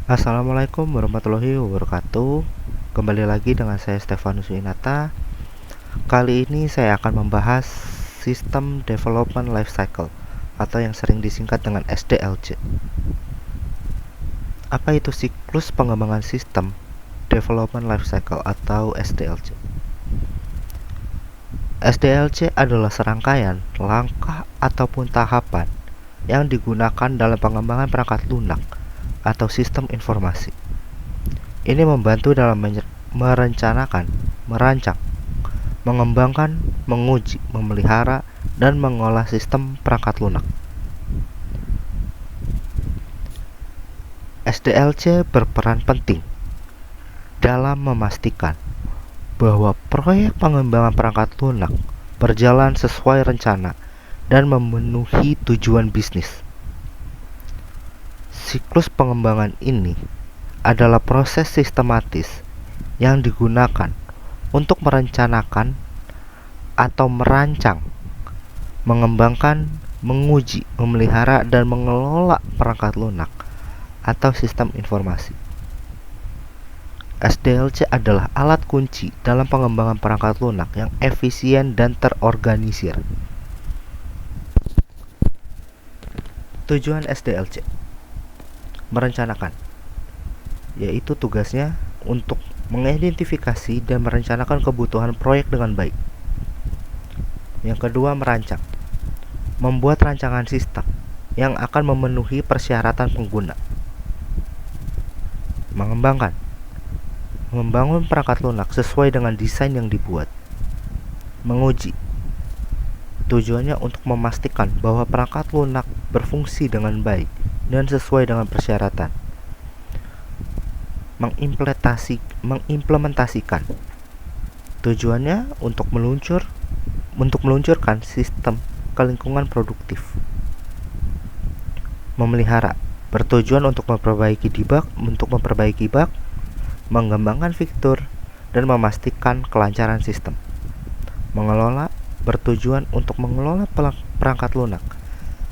Assalamualaikum warahmatullahi wabarakatuh. Kembali lagi dengan saya Stefanus Winata. Kali ini saya akan membahas System Development Lifecycle atau yang sering disingkat dengan SDLC. Apa itu siklus pengembangan System Development Lifecycle atau SDLC? SDLC adalah serangkaian langkah ataupun tahapan yang digunakan dalam pengembangan perangkat lunak atau sistem informasi. Ini membantu dalam merencanakan, merancang, mengembangkan, menguji, memelihara, dan mengolah sistem perangkat lunak. SDLC berperan penting dalam memastikan bahwa proyek pengembangan perangkat lunak berjalan sesuai rencana dan memenuhi tujuan bisnis. Siklus pengembangan ini adalah proses sistematis yang digunakan untuk merencanakan atau merancang, mengembangkan, menguji, memelihara, dan mengelola perangkat lunak atau sistem informasi. SDLC adalah alat kunci dalam pengembangan perangkat lunak yang efisien dan terorganisir. Tujuan SDLC merencanakan, yaitu tugasnya untuk mengidentifikasi dan merencanakan kebutuhan proyek dengan baik. Yang kedua, merancang, membuat rancangan sistem yang akan memenuhi persyaratan pengguna. Mengembangkan, membangun perangkat lunak sesuai dengan desain yang dibuat. Menguji, tujuannya untuk memastikan bahwa perangkat lunak berfungsi dengan baik dan sesuai dengan persyaratan. Mengimplementasikan, tujuannya untuk meluncurkan sistem ke lingkungan produktif. Memelihara, bertujuan untuk memperbaiki bug, mengembangkan fitur, dan memastikan kelancaran sistem. Mengelola, bertujuan untuk mengelola perangkat lunak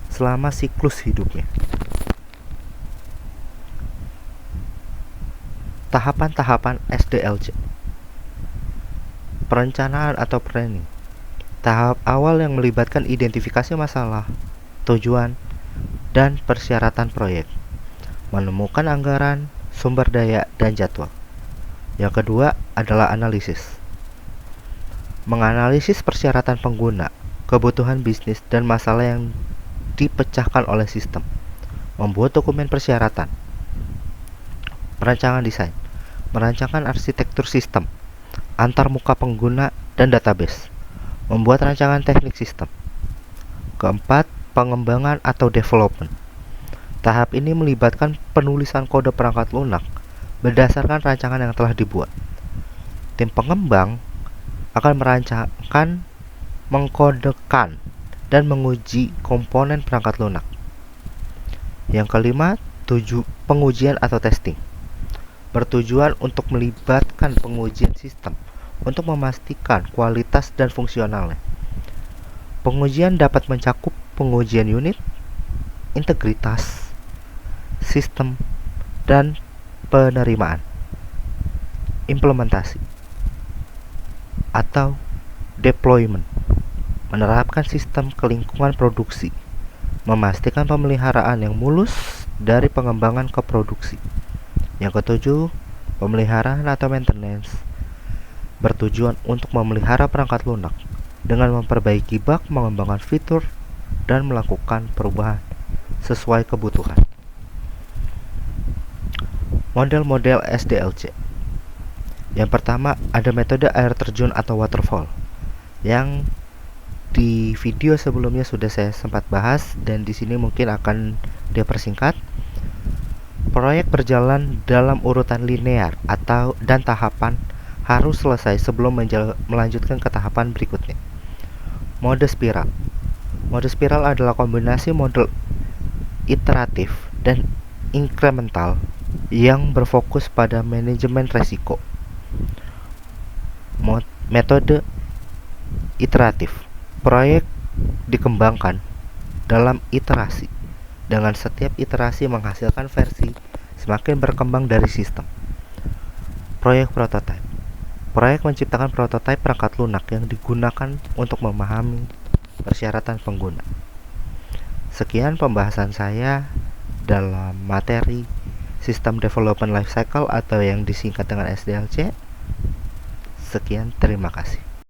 selama siklus hidupnya. Tahapan-tahapan SDLC. Perencanaan atau planning. Tahap awal yang melibatkan identifikasi masalah, tujuan, dan persyaratan proyek. Menemukan anggaran, sumber daya, dan jadwal. Yang kedua adalah analisis. Menganalisis persyaratan pengguna, kebutuhan bisnis, dan masalah yang dipecahkan oleh sistem. Membuat dokumen persyaratan. Perancangan desain, merancangkan arsitektur sistem, antarmuka pengguna, dan database. Membuat rancangan teknik sistem. Keempat, pengembangan atau development. Tahap ini melibatkan penulisan kode perangkat lunak berdasarkan rancangan yang telah dibuat. Tim pengembang akan merancangkan, mengkodekan, dan menguji komponen perangkat lunak. Yang kelima, pengujian atau testing. Bertujuan untuk melibatkan pengujian sistem untuk memastikan kualitas dan fungsionalnya. Pengujian dapat mencakup pengujian unit, integritas, sistem, dan penerimaan. Implementasi atau deployment, menerapkan sistem ke lingkungan produksi, memastikan pemeliharaan yang mulus dari pengembangan ke produksi. Yang ketujuh, pemeliharaan atau maintenance, bertujuan untuk memelihara perangkat lunak dengan memperbaiki bug, mengembangkan fitur, dan melakukan perubahan sesuai kebutuhan. Model-model SDLC. Yang pertama, ada metode air terjun atau waterfall, yang di video sebelumnya sudah saya sempat bahas dan di sini mungkin akan dipersingkat. Proyek berjalan dalam urutan linear dan tahapan harus selesai sebelum melanjutkan ke tahapan berikutnya. Mode spiral. Mode spiral adalah kombinasi model iteratif dan inkremental yang berfokus pada manajemen resiko. Metode iteratif. Proyek dikembangkan dalam iterasi, dengan setiap iterasi menghasilkan versi semakin berkembang dari sistem. Proyek prototipe. Proyek menciptakan prototipe perangkat lunak yang digunakan untuk memahami persyaratan pengguna. Sekian pembahasan saya dalam materi System Development Lifecycle atau yang disingkat dengan SDLC. Sekian, terima kasih.